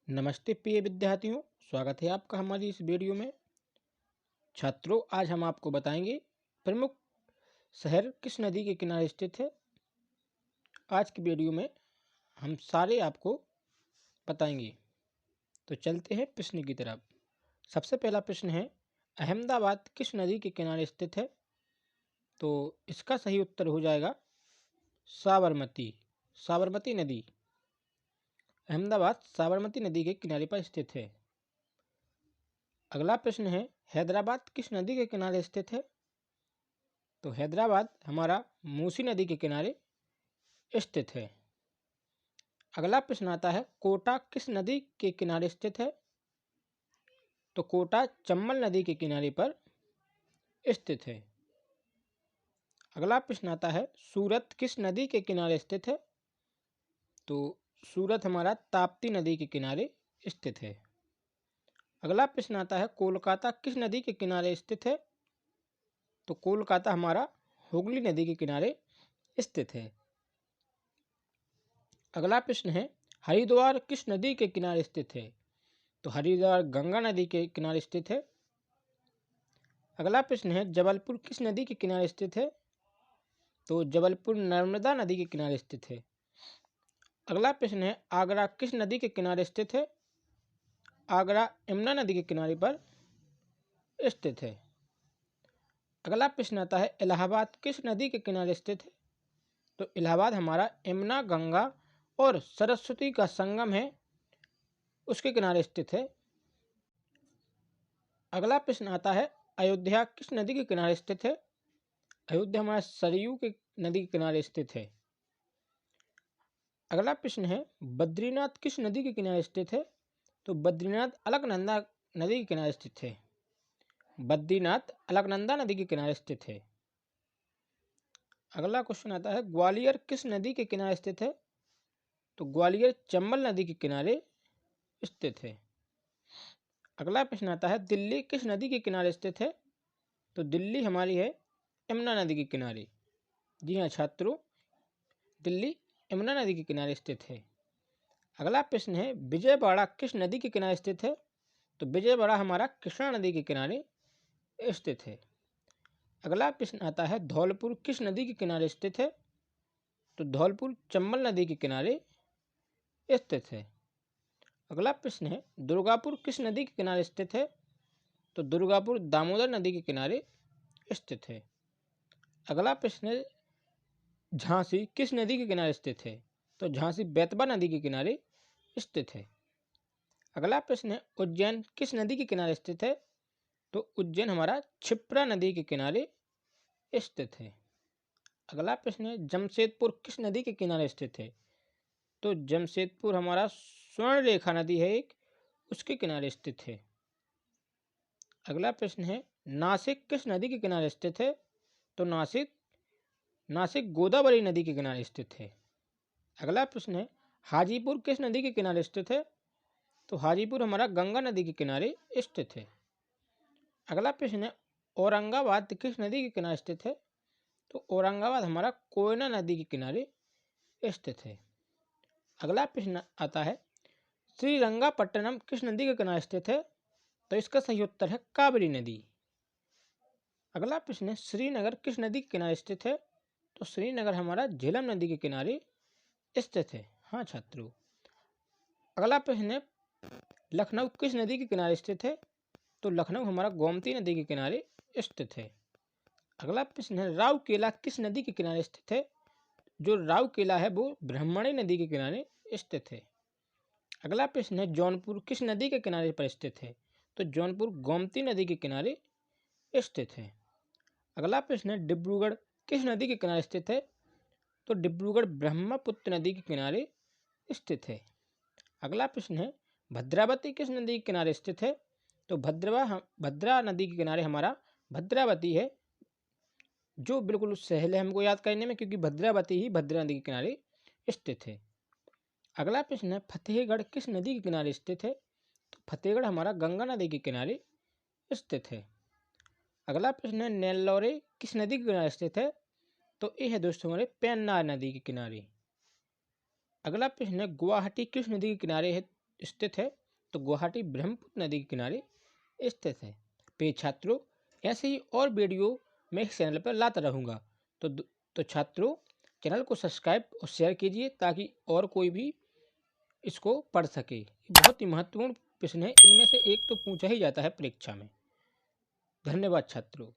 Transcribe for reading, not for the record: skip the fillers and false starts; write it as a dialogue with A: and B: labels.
A: नमस्ते प्रिय विद्यार्थियों, स्वागत है आपका हमारी इस वीडियो में। छात्रों, आज हम आपको बताएंगे प्रमुख शहर किस नदी के किनारे स्थित है। आज की वीडियो में हम सारे आपको बताएंगे। तो चलते हैं प्रश्न की तरफ। सबसे पहला प्रश्न है, अहमदाबाद किस नदी के किनारे स्थित है? तो इसका सही उत्तर हो जाएगा साबरमती। साबरमती नदी अहमदाबाद साबरमती नदी के किनारे पर स्थित है। अगला प्रश्न है, हैदराबाद किस नदी के किनारे स्थित है? तो हैदराबाद हमारा मूसी नदी के किनारे स्थित है। अगला प्रश्न आता है, कोटा किस नदी के किनारे स्थित है? तो कोटा चंबल नदी के किनारे पर स्थित है। अगला प्रश्न आता है, सूरत किस नदी के किनारे स्थित है? तो सूरत हमारा ताप्ती नदी के किनारे स्थित है। अगला प्रश्न आता है, कोलकाता किस नदी के किनारे स्थित है? तो कोलकाता हमारा हुगली नदी के किनारे स्थित है। अगला प्रश्न है, हरिद्वार किस नदी के किनारे स्थित है? तो हरिद्वार गंगा नदी के किनारे स्थित है। अगला प्रश्न है, जबलपुर किस नदी के किनारे स्थित है? तो जबलपुर नर्मदा नदी के किनारे स्थित है। अगला प्रश्न है, आगरा किस नदी के किनारे स्थित है? आगरा यमुना नदी के किनारे पर स्थित है। अगला प्रश्न आता है, इलाहाबाद किस नदी के किनारे स्थित है? तो इलाहाबाद हमारा यमुना, गंगा और सरस्वती का संगम है, उसके किनारे स्थित है। अगला प्रश्न आता है, अयोध्या किस नदी के किनारे स्थित है? अयोध्या हमारा सरयू के नदी के किनारे स्थित है। अगला प्रश्न है, बद्रीनाथ किस नदी के किनारे स्थित है? तो बद्रीनाथ अलकनंदा नदी के किनारे स्थित है। बद्रीनाथ अलकनंदा नदी के किनारे स्थित है। अगला क्वेश्चन आता है, ग्वालियर किस नदी के किनारे स्थित है? तो ग्वालियर चंबल नदी के किनारे स्थित है। अगला प्रश्न आता है, दिल्ली किस नदी के किनारे स्थित है? तो दिल्ली हमारी है यमुना नदी के किनारे। जी हाँ छात्रों, दिल्ली यमुना नदी के किनारे स्थित है। अगला प्रश्न है, विजयवाड़ा किस नदी के किनारे स्थित है? तो विजयवाड़ा हमारा कृष्णा नदी के किनारे स्थित है। अगला प्रश्न आता है, धौलपुर किस नदी के किनारे स्थित है? तो धौलपुर चंबल नदी के किनारे स्थित है। अगला प्रश्न है, दुर्गापुर किस नदी के किनारे स्थित है? तो दुर्गापुर दामोदर नदी के किनारे स्थित है। अगला प्रश्न है, झांसी किस नदी के किनारे स्थित है? तो झांसी बेतवा नदी के किनारे स्थित है। अगला प्रश्न है, उज्जैन किस नदी के किनारे स्थित है? तो उज्जैन हमारा क्षिप्रा नदी के किनारे स्थित है। अगला प्रश्न है, जमशेदपुर किस नदी के किनारे स्थित है? तो जमशेदपुर हमारा स्वर्ण रेखा नदी है एक, उसके किनारे स्थित है। अगला प्रश्न है, नासिक किस नदी के किनारे स्थित है? तो नासिक गोदावरी नदी के किनारे स्थित है। अगला प्रश्न है, हाजीपुर किस नदी के किनारे स्थित है? तो हाजीपुर हमारा गंगा नदी के किनारे स्थित है। अगला प्रश्न है, औरंगाबाद किस नदी के किनारे स्थित है? तो औरंगाबाद हमारा कोयना नदी के किनारे स्थित है। अगला प्रश्न आता है, श्रीरंगापट्टनम किस नदी के किनारे स्थित है? तो इसका सही उत्तर है कावेरी नदी। अगला प्रश्न है, श्रीनगर किस नदी के किनारे स्थित है? तो श्रीनगर हमारा झेलम नदी के किनारे स्थित है। हाँ छात्रों। अगला प्रश्न है, लखनऊ किस नदी के किनारे स्थित है? तो लखनऊ हमारा गोमती नदी के किनारे स्थित है। अगला प्रश्न है, राउरकेला किस नदी के किनारे स्थित है? जो राउरकेला है वो ब्राह्मणी नदी के किनारे स्थित है। अगला प्रश्न है, जौनपुर किस नदी के किनारे पर स्थित है? तो जौनपुर गोमती नदी के किनारे स्थित है। अगला प्रश्न है, डिब्रूगढ़ किस नदी के किनारे स्थित है? तो डिब्रूगढ़ ब्रह्मपुत्र नदी के किनारे स्थित है। अगला प्रश्न है, भद्रावती किस नदी के किनारे स्थित है? तो भद्रा नदी के किनारे हमारा भद्रावती है, जो बिल्कुल सहल है हमको याद करने में, क्योंकि भद्रावती ही भद्रा नदी के किनारे स्थित है। अगला प्रश्न है, फतेहगढ़ किस नदी के किनारे स्थित है? तो फतेहगढ़ हमारा गंगा नदी के किनारे स्थित है। अगला प्रश्न है, नेल्लौरे किस नदी के किनारे स्थित है? तो ये है दोस्तों हमारे पेन्नार नदी के किनारे। अगला प्रश्न है, गुवाहाटी किस नदी के किनारे है? स्थित है? तो गुवाहाटी ब्रह्मपुत्र नदी के किनारे स्थित है। प्रिय छात्रों, ऐसे ही और वीडियो मैं इस चैनल पर लाता रहूँगा। तो छात्रों, चैनल को सब्सक्राइब और शेयर कीजिए ताकि और कोई भी इसको पढ़ सके। बहुत ही महत्वपूर्ण प्रश्न है, इनमें से एक तो पूछा ही जाता है परीक्षा में। धन्यवाद छात्रों।